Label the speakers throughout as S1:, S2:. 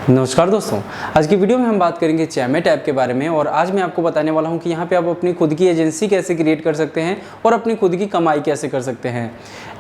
S1: नमस्कार दोस्तों, आज की वीडियो में हम बात करेंगे चैमेट ऐप के बारे में। और आज मैं आपको बताने वाला हूं कि यहां पे आप अपनी खुद की एजेंसी कैसे क्रिएट कर सकते हैं और अपनी खुद की कमाई कैसे कर सकते हैं।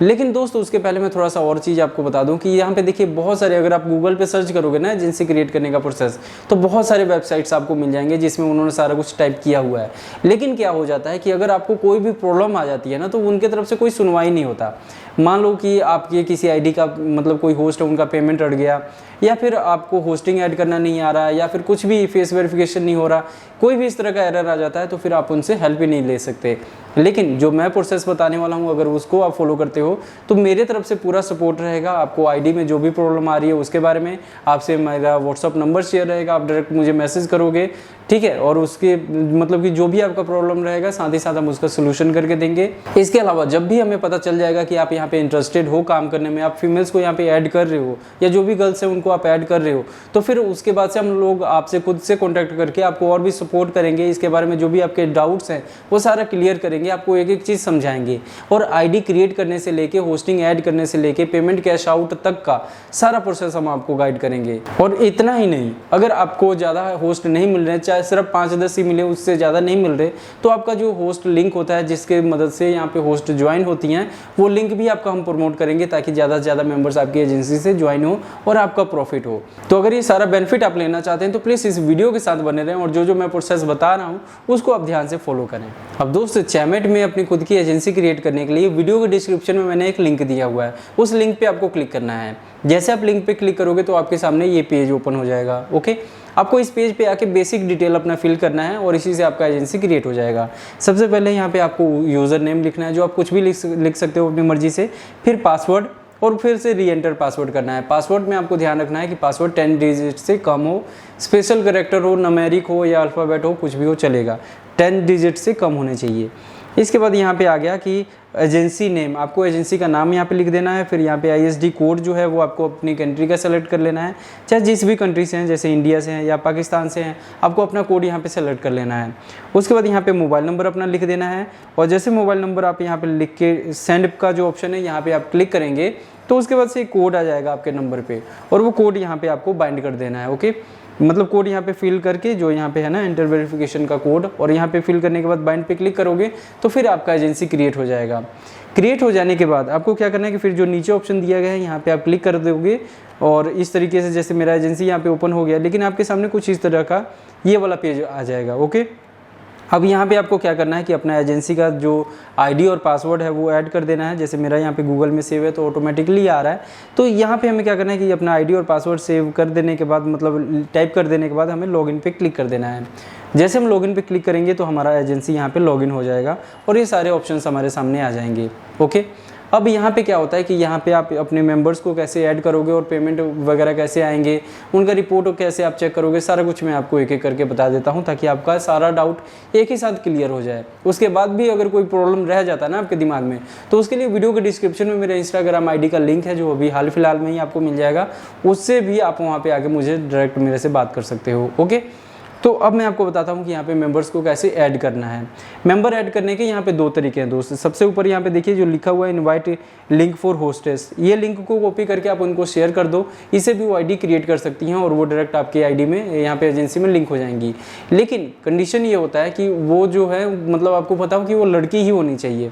S1: लेकिन दोस्तों उसके पहले मैं थोड़ा सा और चीज़ आपको बता दूं कि यहां पे देखिए बहुत सारे, अगर आप गूगल पे सर्च करोगे ना एजेंसी क्रिएट करने का प्रोसेस, तो बहुत सारे वेबसाइट्स आपको मिल जाएंगे जिसमें उन्होंने सारा कुछ टाइप किया हुआ है। लेकिन क्या हो जाता है कि अगर आपको कोई भी प्रॉब्लम आ जाती है ना, तो उनके तरफ से कोई सुनवाई नहीं होता। मान लो कि आपके किसी आईडी का मतलब कोई होस्ट है, उनका पेमेंट अट गया, या फिर आपको होस्टिंग ऐड करना नहीं आ रहा है, या फिर कुछ भी फेस वेरिफिकेशन नहीं हो रहा, कोई भी इस तरह का एरर आ जाता है, तो फिर आप उनसे हेल्प ही नहीं ले सकते। लेकिन जो मैं प्रोसेस बताने वाला हूँ, अगर उसको आप फॉलो करते हो तो मेरे तरफ से पूरा सपोर्ट रहेगा। आपको आईडी में जो भी प्रॉब्लम आ रही है उसके बारे में आपसे मेरा व्हाट्सअप नंबर शेयर रहेगा, आप डायरेक्ट मुझे मैसेज करोगे, ठीक है। और उसके मतलब कि जो भी आपका प्रॉब्लम रहेगा, साथ ही साथ हम उसका सोल्यूशन करके देंगे। इसके अलावा जब भी हमें पता चल जाएगा कि आप यहाँ पे इंटरेस्टेड हो काम करने में, आप फीमेल्स को यहाँ पे ऐड कर रहे हो या जो भी गर्ल्स हैं उनको आप ऐड कर रहे हो, तो फिर उसके बाद से हम लोग आपसे खुद से कॉन्टैक्ट करके आपको और भी सपोर्ट करेंगे। इसके बारे में जो भी आपके डाउट्स हैं वो सारा क्लियर करेंगे, आपको एक एक चीज़ समझाएंगे। और आईडी क्रिएट करने से लेके होस्टिंग ऐड करने से लेके पेमेंट कैश आउट तक का सारा प्रोसेस हम आपको गाइड करेंगे। और इतना ही नहीं, अगर आपको ज़्यादा होस्ट नहीं मिल रहे, चाहे सिर्फ 5-10 ही मिले, उससे ज़्यादा नहीं मिल रहे, तो आपका जो होस्ट लिंक होता है जिसके मदद से यहाँ पे होस्ट ज्वाइन होती हैं, वो लिंक भी आपका हम प्रमोट करेंगे ताकि ज़्यादा से ज़्यादा मेंबर्स आपकी एजेंसी से ज्वाइन हो और आपका प्रॉफिट हो। तो अगर ये सारा बेनिफिट आप लेना चाहते हैं तो प्लीज़ इस वीडियो के साथ बने रहें और जो मैं प्रोसेस बता रहा हूँ उसको आप ध्यान से फॉलो करें। अब दोस्तों, चैमेट में अपनी खुद की एजेंसी क्रिएट करने के लिए वीडियो के डिस्क्रिप्शन में मैंने एक लिंक दिया हुआ है, उस लिंक पे आपको क्लिक करना है। जैसे आप लिंक पे क्लिक करोगे तो आपके सामने ये पेज ओपन हो जाएगा। ओके, आपको इस पेज पे आके बेसिक डिटेल अपना फिल करना है और इसी से आपका एजेंसी क्रिएट हो जाएगा। सबसे पहले यहाँ पे आपको यूज़र नेम लिखना है, जो आप कुछ भी लिख सकते हो अपनी मर्जी से। फिर पासवर्ड, और फिर से री एंटर पासवर्ड करना है। पासवर्ड में आपको ध्यान रखना है कि पासवर्ड 10 डिजिट से कम हो, स्पेशल कैरेक्टर हो, न्यूमेरिक हो या अल्फ़ाबेट हो, कुछ भी हो चलेगा, 10 डिजिट से कम होने चाहिए। इसके बाद यहाँ पे आ गया कि एजेंसी नेम, आपको एजेंसी का नाम यहाँ पे लिख देना है। फिर यहाँ पे ISD कोड जो है वो आपको अपनी कंट्री का सेलेक्ट कर लेना है, चाहे जिस भी कंट्री से हैं, जैसे इंडिया से हैं या पाकिस्तान से हैं, आपको अपना कोड यहाँ पे सेलेक्ट कर लेना है। उसके बाद यहाँ पे मोबाइल नंबर अपना लिख देना है। और जैसे मोबाइल नंबर आप यहाँ पे लिख के सेंड का जो ऑप्शन है यहाँ पे आप क्लिक करेंगे तो उसके बाद से एक कोड आ जाएगा आपके नंबर पे, और वो कोड यहाँ पे आपको बाइंड कर देना है। ओके, मतलब कोड यहाँ पे फिल करके, जो यहाँ पे है ना एंटर वेरिफिकेशन का कोड, और यहाँ पे फिल करने के बाद बाइंड पे क्लिक करोगे तो फिर आपका एजेंसी क्रिएट हो जाएगा। क्रिएट हो जाने के बाद आपको क्या करना है कि फिर जो नीचे ऑप्शन दिया गया है यहाँ पे आप क्लिक कर दोगे, और इस तरीके से जैसे मेरा एजेंसी यहाँ पे ओपन हो गया, लेकिन आपके सामने कुछ इस तरह का ये वाला पेज आ जाएगा। ओके, अब यहाँ पे आपको क्या करना है कि अपना एजेंसी का जो आईडी और पासवर्ड है वो ऐड कर देना है। जैसे मेरा यहाँ पे गूगल में सेव है तो ऑटोमेटिकली आ रहा है, तो यहाँ पे हमें क्या करना है कि अपना आईडी और पासवर्ड सेव कर देने के बाद, मतलब टाइप कर देने के बाद, हमें लॉगिन पे क्लिक कर देना है। जैसे हम लॉगिन पे क्लिक करेंगे तो हमारा एजेंसी यहाँ पे लॉगिन हो जाएगा और ये सारे ऑप्शंस हमारे सामने आ जाएंगे। ओके, अब यहाँ पे क्या होता है कि यहाँ पे आप अपने मेंबर्स को कैसे ऐड करोगे और पेमेंट वगैरह कैसे आएंगे, उनका रिपोर्ट कैसे आप चेक करोगे, सारा कुछ मैं आपको एक एक करके बता देता हूँ ताकि आपका सारा डाउट एक ही साथ क्लियर हो जाए। उसके बाद भी अगर कोई प्रॉब्लम रह जाता है ना आपके दिमाग में, तो उसके लिए वीडियो के डिस्क्रिप्शन में मेरे इंस्टाग्राम ID का लिंक है, जो अभी हाल फिलहाल में ही आपको मिल जाएगा। उससे भी आप वहाँ पर आके मुझे डायरेक्ट मेरे से बात कर सकते हो। ओके, तो अब मैं आपको बताता हूँ कि यहाँ पे मेंबर्स को कैसे ऐड करना है। मेंबर ऐड करने के यहाँ पे 2 तरीके हैं दोस्त। सबसे ऊपर यहाँ पे देखिए जो लिखा हुआ है इनवाइट लिंक फॉर होस्टेस, ये लिंक को कॉपी करके आप उनको शेयर कर दो, इससे भी वो आईडी क्रिएट कर सकती हैं और वो डायरेक्ट आपके आईडी में यहाँ पे एजेंसी में लिंक हो जाएंगी। लेकिन कंडीशन ये होता है कि वो जो है, मतलब आपको पता हो कि वो लड़की ही होनी चाहिए।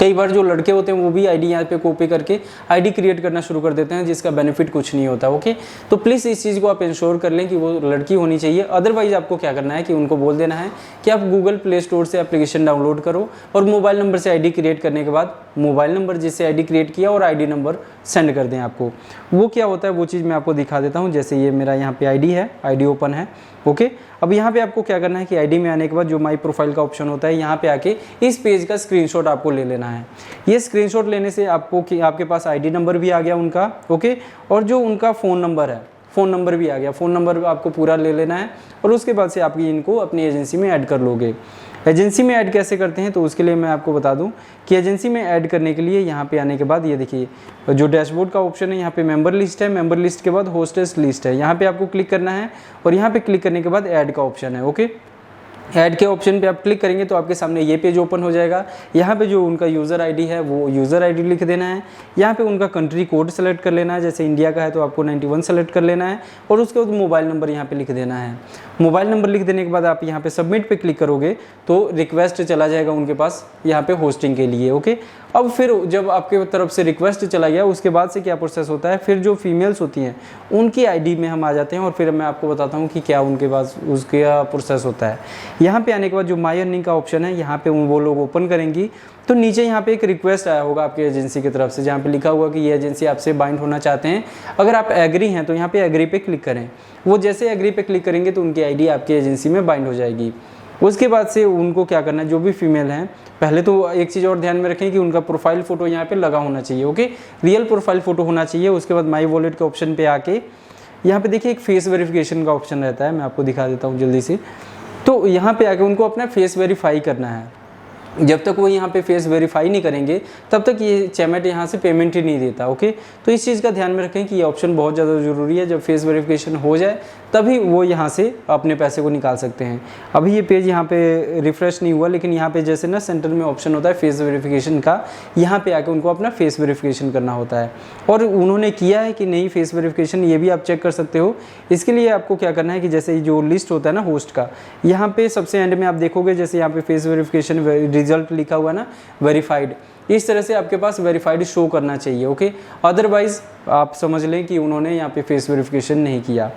S1: कई बार जो लड़के होते हैं वो भी आईडी यहाँ पे कॉपी करके आईडी क्रिएट करना शुरू कर देते हैं, जिसका बेनिफिट कुछ नहीं होता। ओके, तो प्लीज़ इस चीज़ को आप इंश्योर कर लें कि वो लड़की होनी चाहिए। अदरवाइज आपको क्या करना है कि उनको बोल देना है कि आप गूगल प्ले स्टोर से एप्लीकेशन डाउनलोड करो और मोबाइल नंबर से आईडी क्रिएट करने के बाद मोबाइल नंबर जिससे आईडी क्रिएट किया और आईडी नंबर सेंड कर दें आपको। वो क्या होता है वो चीज़ मैं आपको दिखा देता हूँ। जैसे ये मेरा यहाँ पे आईडी है, आईडी ओपन है। ओके, अब यहाँ पे आपको क्या करना है कि आईडी में आने के बाद जो माई प्रोफाइल का ऑप्शन होता है, यहाँ पे आके इस पेज का स्क्रीनशॉट आपको ले लेना है। ये स्क्रीनशॉट लेने से आपको कि आपके पास आईडी नंबर भी आ गया उनका। ओके, और जो उनका फ़ोन नंबर है, फ़ोन नंबर भी आ गया। फ़ोन नंबर आपको पूरा ले लेना है और उसके बाद से आप इनको अपनी एजेंसी में ऐड कर लोगे। एजेंसी में ऐड कैसे करते हैं तो उसके लिए मैं आपको बता दूं कि एजेंसी में ऐड करने के लिए यहाँ पे आने के बाद ये देखिए जो डैशबोर्ड का ऑप्शन है, यहाँ पे मेंबर लिस्ट है, मेंबर लिस्ट के बाद होस्टेस लिस्ट है, यहाँ पे आपको क्लिक करना है और यहाँ पे क्लिक करने के बाद ऐड का ऑप्शन है। ओके, ऐड के ऑप्शन पे आप क्लिक करेंगे तो आपके सामने ये पेज ओपन हो जाएगा। यहाँ पे जो उनका यूज़र आईडी है वो यूज़र आईडी लिख देना है। यहाँ पे उनका कंट्री कोड सेलेक्ट कर लेना है, जैसे इंडिया का है तो आपको 91 सेलेक्ट कर लेना है और उसके बाद मोबाइल नंबर यहाँ पे लिख देना है। मोबाइल नंबर लिख देने के बाद आप यहाँ पे सबमिट पे क्लिक करोगे तो रिक्वेस्ट चला जाएगा उनके पास यहाँ पे होस्टिंग के लिए। ओके, अब फिर जब आपके तरफ से रिक्वेस्ट चला गया उसके बाद से क्या प्रोसेस होता है, फिर जो फीमेल्स होती हैं उनकी आईडी में हम आ जाते हैं और फिर मैं आपको बताता हूँ कि क्या उनके पास उसका प्रोसेस होता है। यहाँ पे आने के बाद जो माई अर्निंग का ऑप्शन है यहाँ पे वो लोग ओपन करेंगी तो नीचे यहाँ पे एक रिक्वेस्ट आया होगा आपकी एजेंसी की तरफ से, जहाँ पे लिखा हुआ कि ये एजेंसी आपसे बाइंड होना चाहते हैं। अगर आप एग्री हैं तो यहाँ पे एग्री पे क्लिक करें। वो जैसे एग्री पे क्लिक करेंगे तो उनकी आईडी आपकी एजेंसी में बाइंड हो जाएगी। उसके बाद से उनको क्या करना है, जो भी फीमेल हैं, पहले तो एक चीज़ और ध्यान में रखें कि उनका प्रोफाइल फ़ोटो यहाँ पे लगा होना चाहिए। ओके, रियल प्रोफाइल फ़ोटो होना चाहिए। उसके बाद माई वॉलेट के ऑप्शन पे आके यहाँ पे देखिए एक फेस वेरिफिकेशन का ऑप्शन रहता है, मैं आपको दिखा देता हूँ जल्दी से। तो यहाँ पे आके उनको अपना फेस वेरीफाई करना है। जब तक वो यहाँ पे फेस वेरीफाई नहीं करेंगे तब तक ये चैमेट यहाँ से पेमेंट ही नहीं देता। ओके, तो इस चीज़ का ध्यान में रखें कि ये ऑप्शन बहुत ज़्यादा ज़रूरी है। जब फेस वेरिफिकेशन हो जाए तभी वो यहाँ से अपने पैसे को निकाल सकते हैं। अभी ये पेज यहाँ पे रिफ़्रेश नहीं हुआ, लेकिन यहाँ पे जैसे ना सेंटर में ऑप्शन होता है फेस वेरिफिकेशन का, यहाँ पे आके उनको अपना फेस वेरिफिकेशन करना होता है। और उन्होंने किया है कि नहीं फेस वेरिफिकेशन, ये भी आप चेक कर सकते हो। इसके लिए आपको क्या करना है कि जैसे जो लिस्ट होता है ना होस्ट का, यहाँ पे सबसे एंड में आप देखोगे जैसे यहाँ पे फेस वेरिफिकेशन रिजल्ट लिखा हुआ है ना, वेरीफाइड, इस तरह से आपके पास वेरीफाइड शो करना चाहिए। ओके, अदरवाइज आप समझ लें कि उन्होंने यहाँ पे फेस वेरिफिकेशन नहीं किया।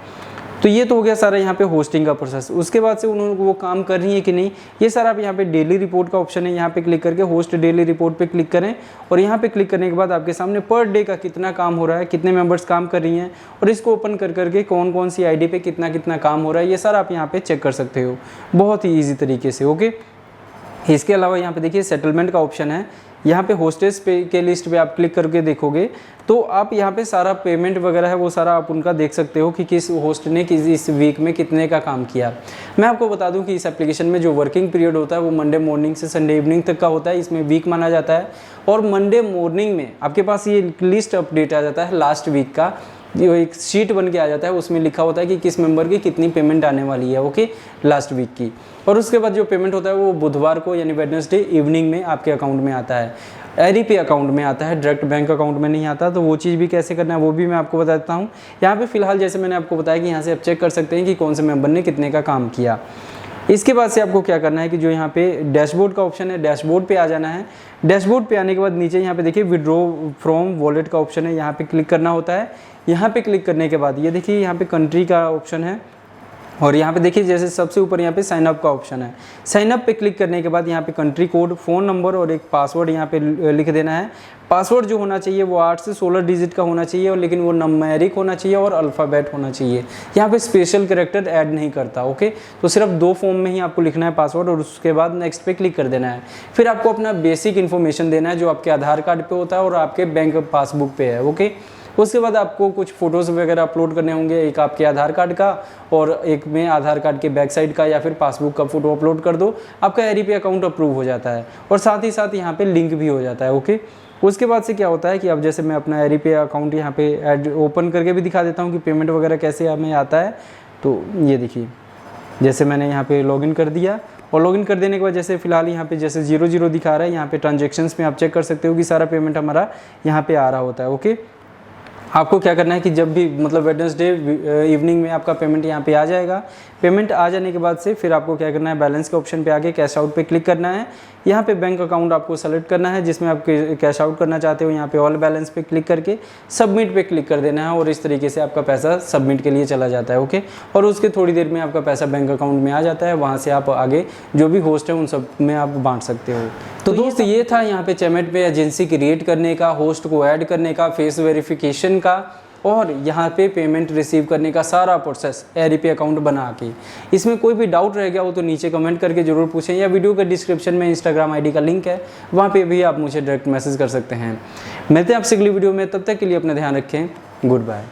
S1: तो ये तो हो गया सारा यहाँ पे होस्टिंग का प्रोसेस। उसके बाद से उन्होंने वो काम कर रही है कि नहीं, ये सारा आप यहाँ पे डेली रिपोर्ट का ऑप्शन है, यहाँ पे क्लिक करके होस्ट डेली रिपोर्ट पे क्लिक करें और यहाँ पे क्लिक करने के बाद आपके सामने पर डे का कितना काम हो रहा है, कितने मेंबर्स काम कर रही हैं और इसको ओपन कर करके कौन कौन सी आईडी पे कितना कितना काम हो रहा है, ये सारा आप यहाँ पे चेक कर सकते हो बहुत ही ईजी तरीके से। ओके, इसके अलावा यहाँ पे देखिए सेटलमेंट का ऑप्शन है। यहाँ पे होस्टेस पे के लिस्ट पे आप क्लिक करके देखोगे तो आप यहाँ पे सारा पेमेंट वगैरह है वो सारा आप उनका देख सकते हो कि किस होस्ट ने इस वीक में कितने का काम किया। मैं आपको बता दूं कि इस एप्लीकेशन में जो वर्किंग पीरियड होता है वो मंडे मॉर्निंग से संडे इवनिंग तक का होता है। इसमें वीक माना जाता है और मंडे मॉर्निंग में आपके पास ये लिस्ट अपडेट आ जाता है लास्ट वीक का, जो एक शीट बन के आ जाता है, उसमें लिखा होता है कि किस मेंबर की कितनी पेमेंट आने वाली है। ओके, लास्ट वीक की। और उसके बाद जो पेमेंट होता है वो बुधवार को यानी वेडनेसडे इवनिंग में आपके अकाउंट में आता है, एरीपे अकाउंट में आता है, डायरेक्ट बैंक अकाउंट में नहीं आता। तो वो चीज़ भी कैसे करना है वो भी मैं आपको बता देता हूँ। यहाँ पे फिलहाल जैसे मैंने आपको बताया कि यहाँ से आप चेक कर सकते हैं कि कौन से मेंबर ने कितने का काम किया। इसके बाद से आपको क्या करना है कि जो यहाँ पे डैशबोर्ड का ऑप्शन है, डैशबोर्ड पे आ जाना है। डैशबोर्ड पे आने के बाद नीचे यहाँ पे देखिए विड्रॉ फ्रॉम वॉलेट का ऑप्शन है, यहाँ पे क्लिक करना होता है। यहाँ पे क्लिक करने के बाद ये देखिए यहाँ पे कंट्री का ऑप्शन है और यहाँ पे देखिए जैसे सबसे ऊपर यहाँ पे साइन अप का ऑप्शन है। साइन अप पे क्लिक करने के बाद यहाँ पे कंट्री कोड, फ़ोन नंबर और एक पासवर्ड यहाँ पे लिख देना है। पासवर्ड जो होना चाहिए वो 8 से 16 डिजिट का होना चाहिए और लेकिन वो नंबरिक होना चाहिए और अल्फ़ाबेट होना चाहिए। यहाँ पे स्पेशल कैरेक्टर ऐड नहीं करता। ओके, तो सिर्फ 2 फॉर्म में ही आपको लिखना है पासवर्ड और उसके बाद नेक्स्ट पे क्लिक कर देना है। फिर आपको अपना बेसिक इन्फॉर्मेशन देना है जो आपके आधार कार्ड पे होता है और आपके बैंक पासबुक पे है। ओके, उसके बाद आपको कुछ फ़ोटोज़ वगैरह अपलोड करने होंगे, एक आपके आधार कार्ड का और एक में आधार कार्ड के बैक साइड का या फिर पासबुक का फ़ोटो अपलोड कर दो, आपका एरीपे अकाउंट अप्रूव हो जाता है और साथ ही साथ यहाँ पे लिंक भी हो जाता है। ओके, उसके बाद से क्या होता है कि अब जैसे मैं अपना एरीपे अकाउंट यहाँ पे ऐड ओपन करके भी दिखा देता हूँ कि पेमेंट वगैरह कैसे हमें आता है। तो ये देखिए जैसे मैंने यहाँ पे लॉगिन कर दिया और लॉगिन कर देने के बाद जैसे फिलहाल यहाँ पे जैसे 00 दिखा रहा है, यहाँ पे ट्रांजेक्शन्स में आप चेक कर सकते हो कि सारा पेमेंट हमारा यहाँ पे आ रहा होता है। ओके, आपको क्या करना है कि जब भी मतलब वेडनेसडे इवनिंग में आपका पेमेंट यहाँ पे आ जाएगा। पेमेंट आ जाने के बाद से फिर आपको क्या करना है, बैलेंस के ऑप्शन पे आके कैश आउट पे क्लिक करना है। यहाँ पे बैंक अकाउंट आपको सेलेक्ट करना है जिसमें आप कैश आउट करना चाहते हो। यहाँ पे ऑल बैलेंस पे क्लिक करके सबमिट पे क्लिक कर देना है और इस तरीके से आपका पैसा सबमिट के लिए चला जाता है। ओके, और उसके थोड़ी देर में आपका पैसा बैंक अकाउंट में आ जाता है। वहाँ से आप आगे जो भी होस्ट है उन सब में आप बांट सकते हो। तो दोस्त ये था यहाँ पे चैमेट पे एजेंसी क्रिएट करने का, होस्ट को ऐड करने का, फेस वेरिफिकेशन का और यहाँ पे पेमेंट रिसीव करने का सारा प्रोसेस एरीपे अकाउंट बना के। इसमें कोई भी डाउट रह गया हो तो नीचे कमेंट करके ज़रूर पूछें या वीडियो के डिस्क्रिप्शन में इंस्टाग्राम आईडी का लिंक है, वहाँ पे भी आप मुझे डायरेक्ट मैसेज कर सकते हैं। मिलते हैं आपसे अगली वीडियो में, तब तक के लिए अपना ध्यान रखें। Good bye.